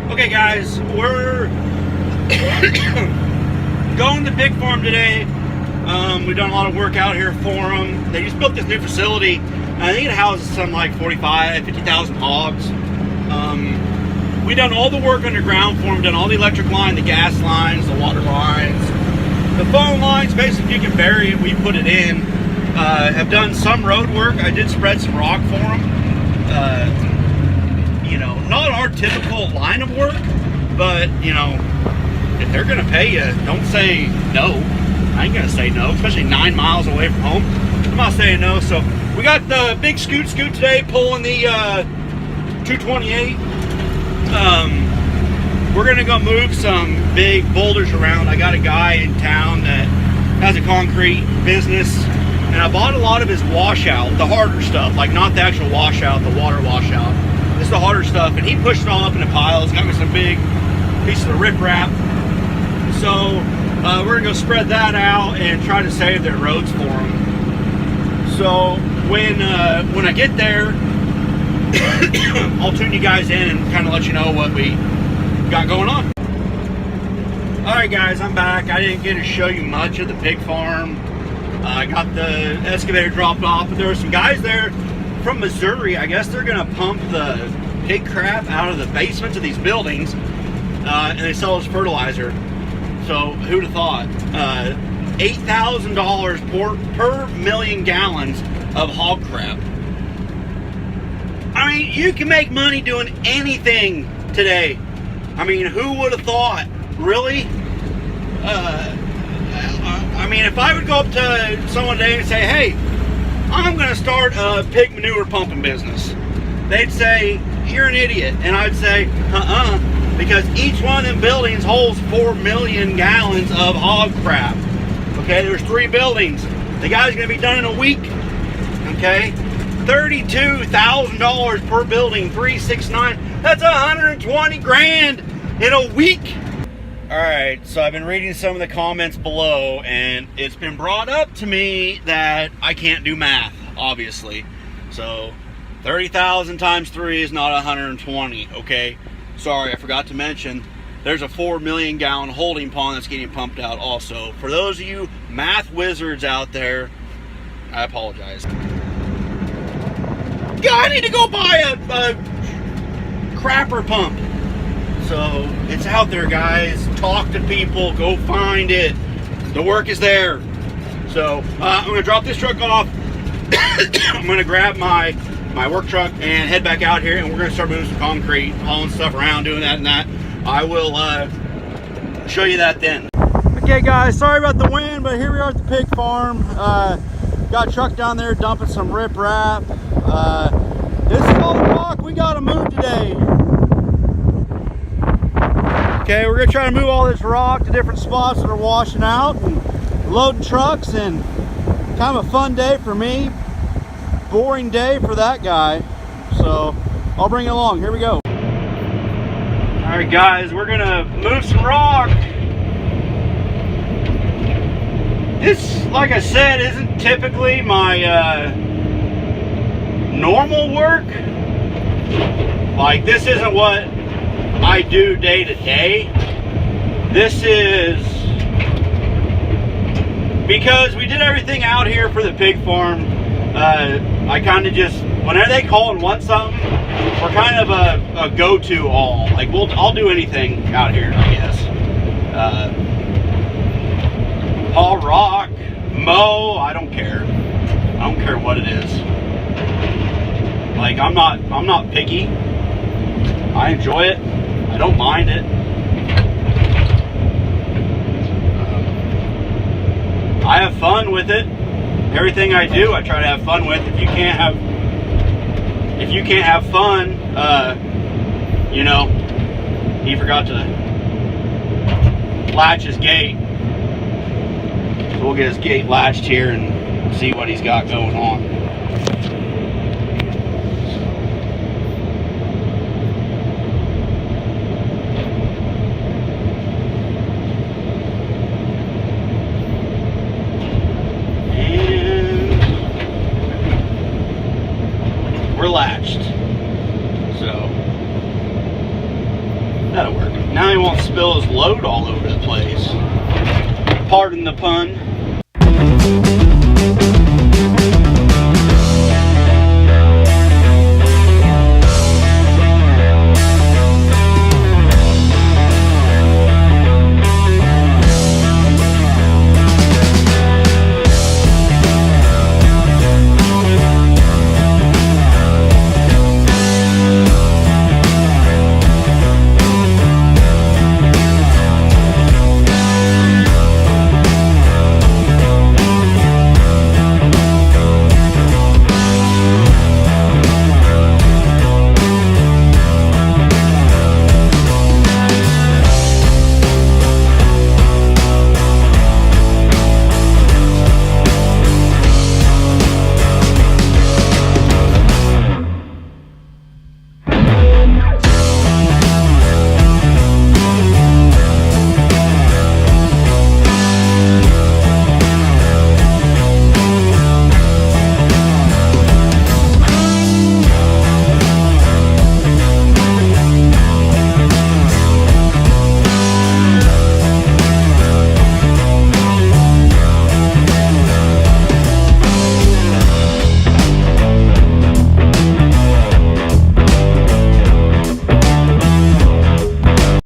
Okay guys, we're going to pig farm today. We've done a lot of work out here for them. They just built this new facility. I think it houses something like 50,000 hogs. We've done all the work underground for them, done all the electric line, the gas lines, the water lines, the phone lines. Basically, if you can bury it, we put it in. Have done some road work. I did spread some rock for them. You know, not our typical line of work, but you know, if they're gonna pay you, don't say no. I ain't gonna say no, especially 9 miles away from home. I'm not saying no. So we got the big scoot today, pulling the 228. We're gonna go move some big boulders around. I got a guy in town that has a concrete business, and I bought a lot of his washout, the harder stuff, like not the actual washout, the water washout. It's the harder stuff, and he pushed it all up into piles. Got me some big pieces of riprap. So we're gonna go spread that out and try to save their roads for them. So when I get there, I'll tune you guys in and kind of let you know what we got going on. All right, guys, I'm back. I didn't get to show you much of the pig farm. I got the excavator dropped off, but there were some guys there from Missouri. I guess they're gonna pump the pig crap out of the basements of these buildings, and they sell as fertilizer. So who'd have thought? $8,000 per million gallons of hog crap. I mean, you can make money doing anything today. I mean, who would have thought? Really? I mean, if I would go up to someone today and say, hey, I'm going to start a pig manure pumping business, they'd say, you're an idiot. And I'd say, because each one of them buildings holds 4 million gallons of hog crap. Okay, there's 3 buildings. The guy's going to be done in a week. Okay, $32,000 per building, 369. That's 120 grand in a week. All right, so I've been reading some of the comments below, and it's been brought up to me that I can't do math, obviously. So 30,000 times 3 is not 120, okay? Sorry, I forgot to mention, there's a 4 million gallon holding pond that's getting pumped out also. For those of you math wizards out there, I apologize. Yeah, I need to go buy a crapper pump. So it's out there, guys. Talk to people, go find it. The work is there. So I'm gonna drop this truck off. I'm gonna grab my work truck and head back out here, and we're gonna start moving some concrete, hauling stuff around, doing that and that. I will show you that then. Okay guys, sorry about the wind, but here we are at the pig farm. Got a truck down there dumping some riprap. This is all the rock we gotta move today. Okay, we're gonna try to move all this rock to different spots that are washing out and loading trucks, and kind of a fun day for me, boring day for that guy. So I'll bring it along. Here we go. All right, guys, we're gonna move some rock. This, like I said, isn't typically my normal work. Like, this isn't what I do day to day. This is because we did everything out here for the pig farm. I kind of just, whenever they call and want something, we're kind of a go-to all. Like, I'll do anything out here, I guess. Haul rock, mow, I don't care. I don't care what it is. Like, I'm not picky. I enjoy it. I don't mind it. I have fun with it. Everything I do, I try to have fun with. If you can't have fun, you know, he forgot to latch his gate. So we'll get his gate latched here and see what he's got going on. Latched. So That'll work. Now he won't spill his load all over the place. Pardon the pun.